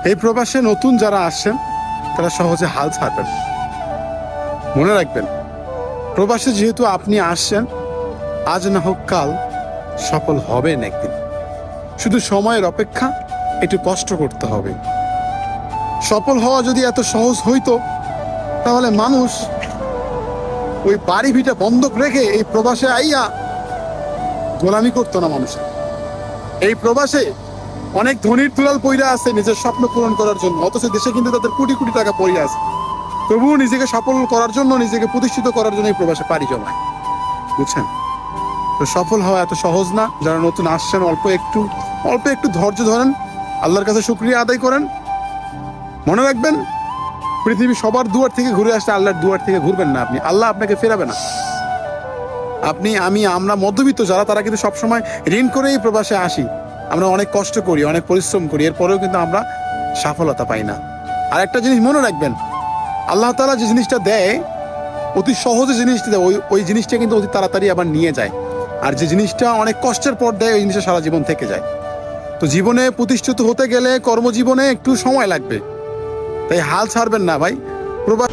এই প্রবাসে নতুন যারা আসছেন তারা সহজে হাল ছাড়বেন। মনে রাখবেন, প্রবাসে যেহেতু আপনি আসছেন, আজ না হোক কাল সফল হবেন একদিন। শুধু সময়ের অপেক্ষা, একটু কষ্ট করতে হবে। সফল হওয়া যদি এত সহজ হইতো তাহলে মানুষ ওই বাড়ি ভিটা বন্ধক রেখে এই প্রবাসে আইয়া গোলামি করতো না মানুষের। এই প্রবাসে অনেক ধনীর দুলাল পইরা আছে নিজের স্বপ্ন পূরণ করার জন্য, অথচ দেশে কিন্তু তাদের কোটি কোটি টাকা পইরা আছে, তবুও নিজেকে সফল করার জন্য, নিজেকে প্রতিষ্ঠিত করার জন্য এই প্রবাসে পাড়ি জমায়। বুঝছেন? তো সফল হওয়া এত সহজ না। যারা নতুন আসছেন অল্প একটু ধৈর্য ধরেন, আল্লাহর কাছে শুকরিয়া আদায় করেন। মনে রাখবেন, পৃথিবী সবার দুয়ার থেকে ঘুরে আসলে আল্লাহর দুয়ার থেকে ঘুরবেন না আপনি, আল্লাহ আপনাকে ফেরাবে না। আপনি, আমি, আমরা মধ্যবিত্ত যারা, তারা কিন্তু সবসময় ঋণ করেই প্রবাসে আসি। আমরা অনেক কষ্ট করি, অনেক পরিশ্রম করি, এরপরেও কিন্তু আমরা সফলতা পাই না। আর একটা জিনিস মনে রাখবেন, আল্লাহ তাআলা যে জিনিসটা দেয়, অতি সহজে জিনিসটা দেয়, ওই জিনিসটা কিন্তু অতি তাড়াতাড়ি আবার নিয়ে যায়। আর যে জিনিসটা অনেক কষ্টের পর দেয়, ওই জিনিসটা সারা জীবন থেকে যায়। তো জীবনে প্রতিষ্ঠিত হতে গেলে কর্মজীবনে একটু সময় লাগবে, তাই হাল ছাড়বেন না ভাই। প্রবাস